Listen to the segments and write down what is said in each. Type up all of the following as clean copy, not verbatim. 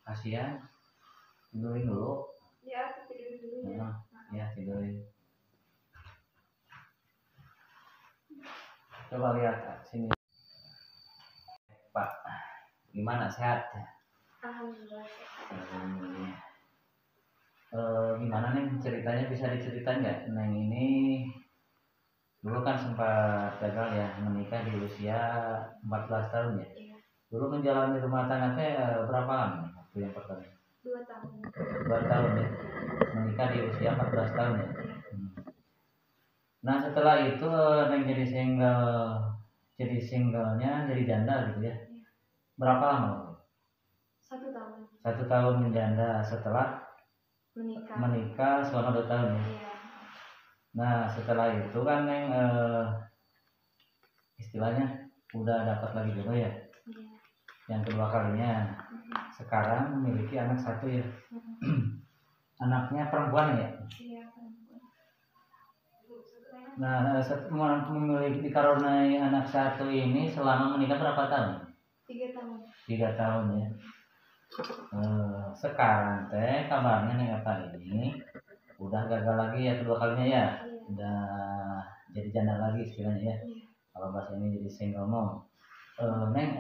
kasihan. Tidurin dulu. Ya, aku tidurin dulu ya. Ya, tidurin. Coba lihat sini. Pak, gimana, sehat? Alhamdulillah. Gimana nih ceritanya, bisa diceritain nggak? Neng ini dulu kan sempat gagal ya, menikah di usia 14 tahun ya. Iya. Dulu menjalani rumah tangga berapa lama nih waktu yang pertama? 2 tahun. 2 tahun ya. Menikah di usia 14 tahun ya. Nah setelah itu Neng jadi singlenya, jadi janda gitu ya. Berapa lama? 1 tahun. 1 tahun menjanda setelah menikah selama 2 tahun ya. Iya. Nah setelah itu kan Neng istilahnya udah dapat lagi jodoh ya. Iya. Yang kedua kalinya. Sekarang memiliki anak 1 ya. Anaknya perempuan ya. Iya, perempuan. Nah memiliki dikaruniai anak 1 ini selama menikah berapa tahun? 3 tahun. 3 tahun ya. Sekarang teh kabarnya Neng Eva ini udah gagal lagi ya kedua kalinya ya. Iya. Udah jadi janda lagi istilahnya ya. Iya. Kalau bahasa ini jadi single mom. Neng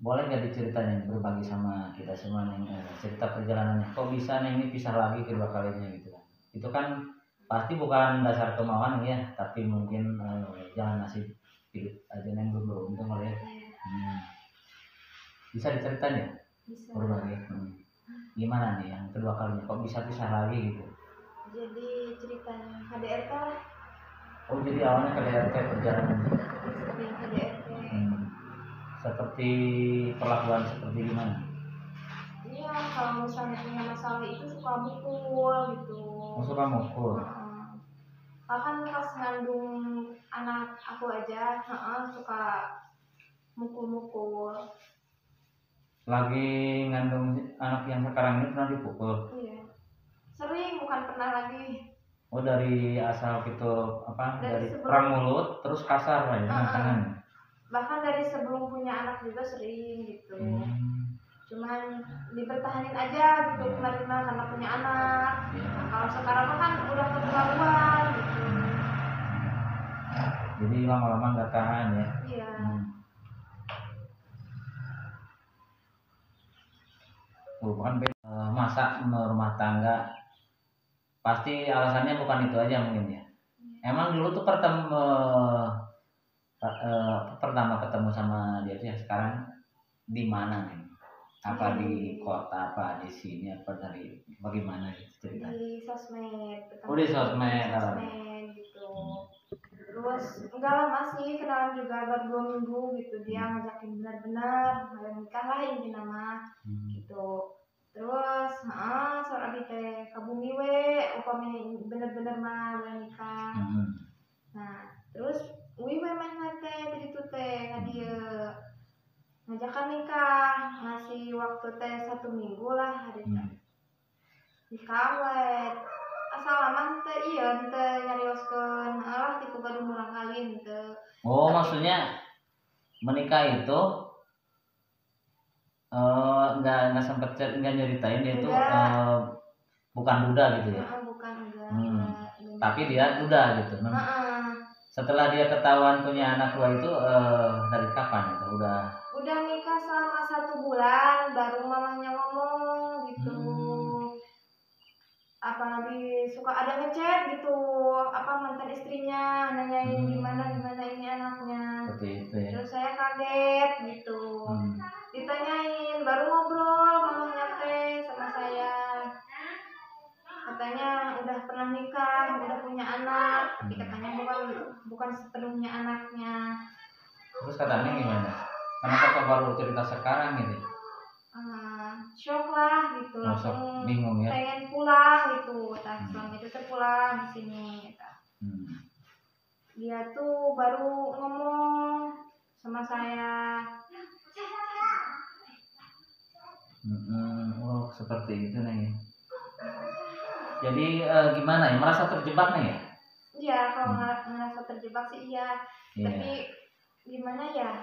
boleh gak diceritain, berbagi sama kita semua Neng, cerita perjalanannya. Kok bisa Neng ini pisah lagi kedua kalinya gitu kan? Itu kan pasti bukan dasar kemauan ya, tapi mungkin jangan nasib hidup aja Neng belum beruntung kali ya. Bisa diceritain ya? Bisa. Berbagi. Gimana nih yang kedua kalinya kok bisa pisah lagi gitu? Jadi ceritanya KDRT lah. Oh jadi awalnya KDRT perjalanan. Sering KDRT. Seperti perlakuan seperti gimana? Iya, kalau misalnya punya masalah itu suka mukul gitu. Oh, suka mukul. Bahkan pas ngandung anak aku aja, suka mukul-mukul. Lagi ngandung anak yang sekarang ini pernah dipukul? Iya. Sering, bukan pernah lagi. Oh dari asal gitu apa? Dari sebelum, perang mulut terus kasar lah ya tangan. Bahkan dari sebelum punya anak juga sering gitu. Cuman dipertahanin aja gitu kemarin karena punya anak. Nah, kalau sekarang kan udah keterlaluan gitu. Jadi lama-lama nggak tahan ya. Iya. Bukan masa rumah tangga pasti alasannya bukan itu aja mungkin ya. Emang dulu tuh pertama ketemu sama dia tuh ya sekarang di mana nih? Apa di kota, apa di sini, apa dari bagaimana cerita? Di sosmed. Oh di sosmed. Gitu. Terus enggak lama sih, kenalan juga baru 2 minggu gitu. Dia ngajakin benar-benar nikah lah ini nama gitu. Terus seorang teh kabumi we upami bener-bener mah nikah. Nah terus we mana teh jadi tuh teh dia ngajakan nikah, ngasih waktu teh 1 minggu lah hari nikah wet. Asal lama teh iya teh nyarioskeun lah gitu baru murang kali teh. Oh maksudnya menikah itu nggak sempet nggak nyeritain dia itu bukan duda gitu ya? Bukan enggak. Tapi dia duda gitu. Setelah dia ketahuan punya anak 2 itu dari kapan itu udah nikah selama 1 bulan baru mamanya ngomong gitu. Apalagi suka ada ngechat gitu mantan istrinya nanyain gimana ini anaknya. Seperti itu ya. Terus saya kaget gitu. Ditanyain baru ngobrol mamanya teh sama saya. Katanya udah pernah nikah, udah punya anak, tapi katanya bukan sepenuhnya anaknya. Terus katanya gimana? Kenapa kok baru cerita sekarang gitu? Shock lah gitu, langsung bingung ya. Pengen pulang gitu, suami itu pulang di sini. Dia tuh baru ngomong sama saya. Oh seperti itu nih. Jadi gimana ya, merasa terjebak nih ya? Iya, kalau merasa terjebak sih iya. Tapi gimana ya?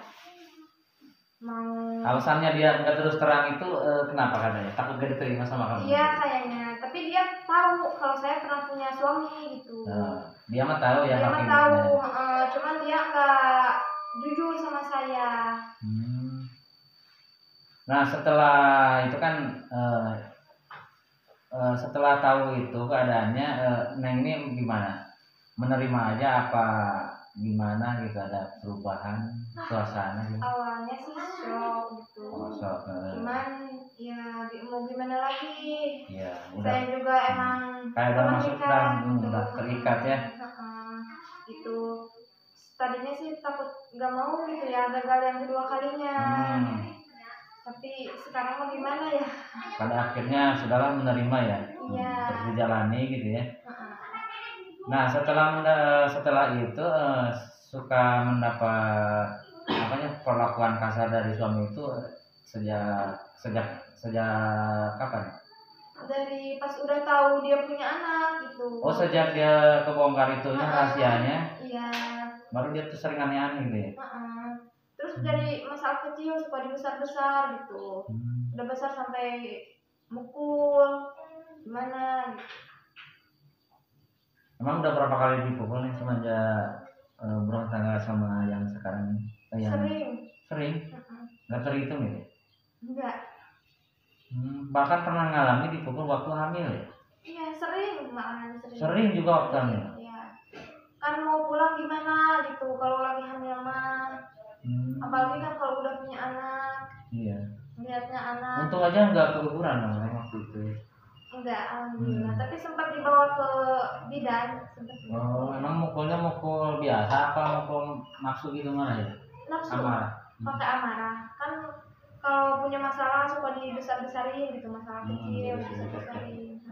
mau. Alasannya dia nggak terus terang itu kenapa katanya? Takut gak diterima sama kamu? Iya kayaknya, tapi dia tahu kalau saya pernah punya suami gitu. Dia mah tahu ya. Dia mah tahu, cuman dia nggak jujur sama saya. Nah setelah itu kan setelah tahu itu keadaannya, Neng ini gimana? Menerima aja apa gimana gitu, ada perubahan suasana gitu? Awalnya sih shock gitu. Shock, cuman ya mau gimana lagi? Ya, saya juga emang kayak udah masuk dan gitu. udah terikat ya. Itu tadinya sih takut nggak mau gitu ya, gagal yang kedua kalinya. Tapi sekarang mau gimana ya? Pada akhirnya saudara menerima ya. Iya. Terus dijalani gitu ya. Nah setelah itu suka mendapat perlakuan kasar dari suami itu sejak kapan? Dari pas udah tahu dia punya anak gitu. Oh sejak dia kebongkar itu rahasianya? Iya. Baru dia tuh sering aneh-aneh gitu ya? Terus dari masalah kecil suka dibesar-besar gitu. Udah besar sampai mukul gimana gitu. Emang udah berapa kali dipukul nih semenjak berumah tangga sama yang sekarang? Sering? Nggak terhitung ya? Enggak. Bahkan pernah ngalami dipukul waktu hamil ya? Iya sering, malahan sering. Sering juga waktu hamil? Iya. Kan mau pulang gimana gitu kalau lagi hamil mah. Apalagi kan kalau udah punya anak. Iya. Lihatnya anak. Untung aja nggak keguguran namanya waktu itu. Enggak, alhamdulillah. Tapi sempat dibawa ke bidan. Emang mukulnya mukul biasa apa mukul nafsu gitu mana ya? Nafsu. Amarah. Pakai amarah. Kan kalau punya masalah suka dibesar-besarin gitu, masalah kecil dibesar-besarin.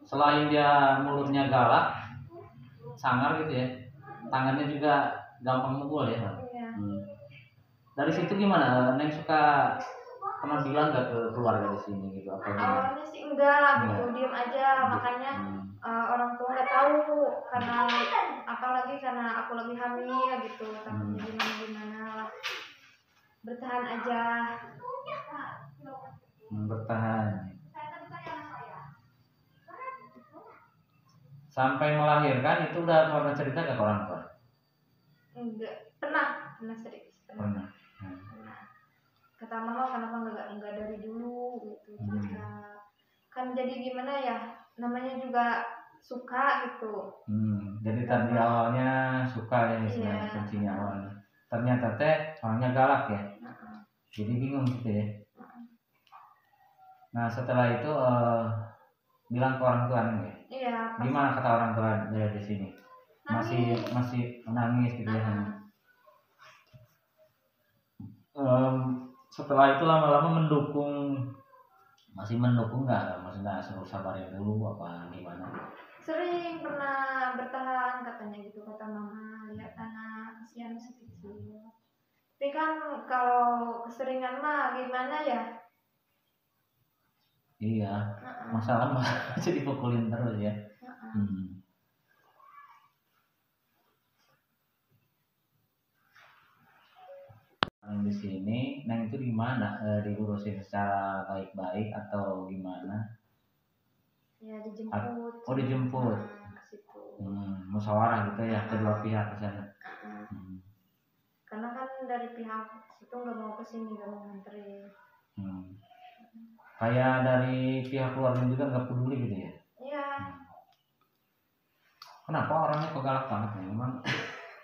Selain dia mulutnya galak, sangar gitu ya, tangannya juga gampang mukul ya. Iya. Dari situ gimana? Neng suka pernah bilang gak ke keluarga di sini gitu apa gimana? Awalnya sih enggak gitu, diem aja. Makanya orang tua nggak tahu karena apalagi karena aku lagi hamil gitu, takutnya gimana lah. Bertahan aja. Bertahan. Sampai melahirkan itu udah pernah cerita ke orang tua? Enggak, pernah sedikit. Pernah. Kata mama kenapa enggak dari dulu gitu cerita. Kan jadi gimana ya, namanya juga suka gitu. Jadi tadi awalnya suka ya sebenarnya kuncinya awalnya. Ternyata orangnya galak ya. Jadi bingung gitu ya. Nah setelah itu bilang ke orang tua nih. Iya. Gimana kata orang tua dari sini? Masih menangis gitu ya. Setelah itu lama-lama masih mendukung nggak? Maksudnya suruh sabarin dulu apa gimana? Sering pernah bertahan katanya gitu, kata mama, lihat anak kasihan masih kecil. Tapi kan kalau keseringan mah gimana ya? Iya, masalah jadi dipukulin terus ya. Di sini, Neng itu gimana? Diurusin secara baik-baik atau gimana? Ya dijemput. Oh dijemput. Ke situ. Musyawarah gitu ya kedua pihak ke sana. Karena kan dari pihak situ nggak mau kesini, nggak mau nganterin. Kayak dari pihak keluarga juga nggak peduli gitu ya? Iya. Kenapa orangnya kok galak banget ya? Memang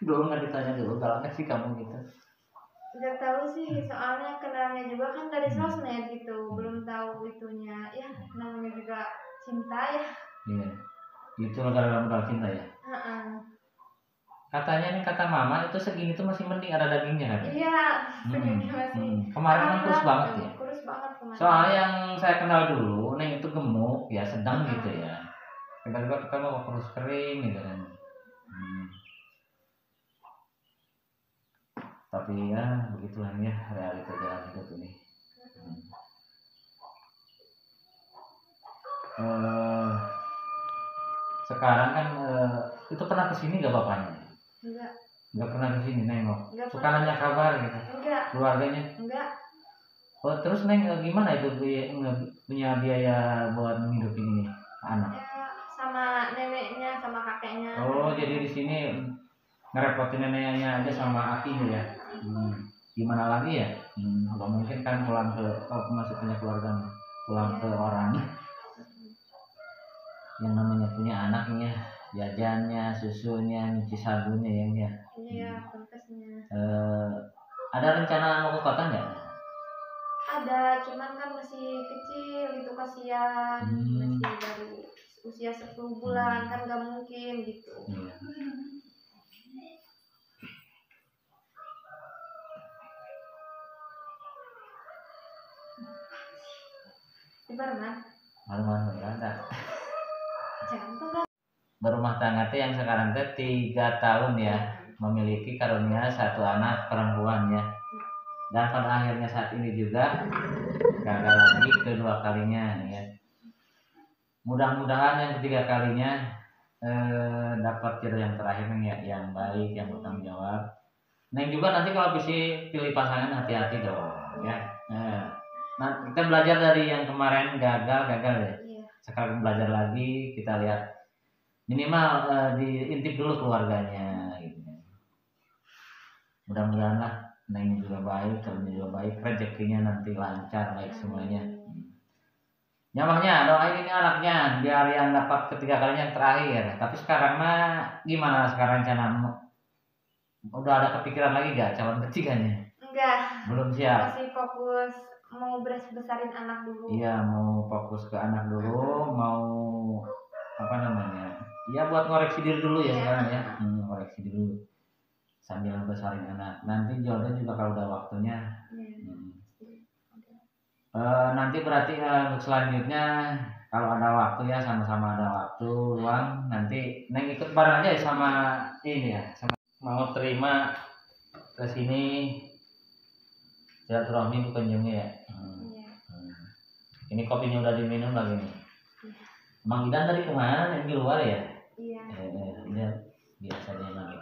dulu nggak ditanya dulu galaknya sih kamu gitu? Nggak tahu sih, soalnya kenalnya juga kan dari sosmed gitu, belum tahu itunya. Ya namanya juga cinta ya. Iya. Itu gara-gara modal cinta ya? Katanya nih kata mama itu segini tuh masih mending ada dagingnya kan? Iya, segini masih. Kemarin kan kurus banget ya? Kurus banget kemarin. Soalnya yang saya kenal dulu, Neng itu gemuk ya, sedang gitu ya. Tiba-tiba ketemu kurus kering gitu kan. Tapi ya begitulah ya realita jalan hidup ini. Sekarang kan itu pernah kesini gak bapaknya? Enggak. Enggak pernah kesini nengok. Enggak Suka pernah. nanya kabar gitu. Enggak. Enggak. Keluarganya? Enggak. Oh, terus Neng gimana itu punya biaya buat menghidupi ini anak? Ya, sama neneknya, sama kakeknya. Oh, jadi di sini ngerepotin neneknya aja sama akinya ya. Gimana lagi ya? Nggak mungkin kan pulang ke kalau masih punya keluarga, pulang ke orang yang namanya punya anaknya, jajannya, susunya, nyuci sabunnya yang ya. Iya, pampasnya. Ada rencana mau ke kota nggak? Ada, cuman kan masih kecil gitu, kasihan. Masih baru usia 10 bulan, kan nggak mungkin gitu. Iya. Ibarat Malu-malu ada. jantung. Berumah tangga teh yang sekarang teh 3 tahun ya, memiliki karunia 1 anak perempuan ya. Dan pada akhirnya saat ini juga gagal lagi kedua kalinya ya. Mudah-mudahan yang ketiga kalinya dapat jodoh yang terakhir ya, yang baik, yang bertanggung jawab. Neng juga nanti kalau bisa pilih pasangan hati-hati dong ya. Nah, kita belajar dari yang kemarin gagal ya. Iya. Sekarang belajar lagi, kita lihat minimal diintip dulu keluarganya gitu. Mudah-mudahan lah Neng juga baik, kamu juga baik, rezekinya nanti lancar baik semuanya. Nyamahnya doain ini anaknya biar yang dapat ketiga kalinya yang terakhir. Tapi sekarang mah gimana sekarang rencana? Udah ada kepikiran lagi gak calon ketiganya? Enggak. Belum siap. Masih fokus mau besarin anak dulu. Iya, mau fokus ke anak dulu, mau apa namanya? Ya buat ngoreksi diri dulu ya sekarang ya. Ngoreksi dulu sambil besarin anak. Nanti jodoh juga kalau udah waktunya. Nanti berarti untuk selanjutnya kalau ada waktu ya, sama-sama ada waktu luang, nanti Neng ikut bareng aja ya sama ini ya, sama mau terima ke sini silaturahmi kunjungi ya. Ini kopinya udah diminum lagi nih. Mang Idan tadi kemana? Yang di luar ya? Iya. Dia biasa dia lagi.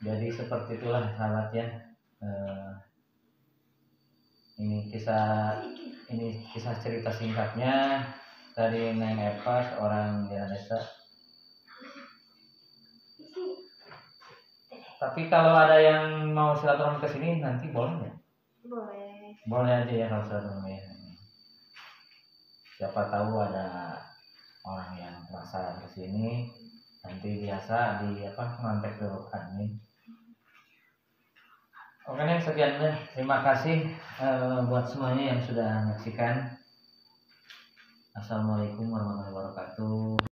Jadi seperti itulah sahabat ya. Ini kisah cerita singkatnya dari Neng Eva, seorang desa. Tapi kalau ada yang mau silaturahmi ke sini nanti boleh nggak? Boleh. Boleh aja ya kalau silaturahmi. Siapa tahu ada orang yang penasaran ke sini, nanti biasa di ngontek ke admin. Oke nih, sekian deh. Terima kasih buat semuanya yang sudah menyaksikan. Assalamualaikum warahmatullahi wabarakatuh.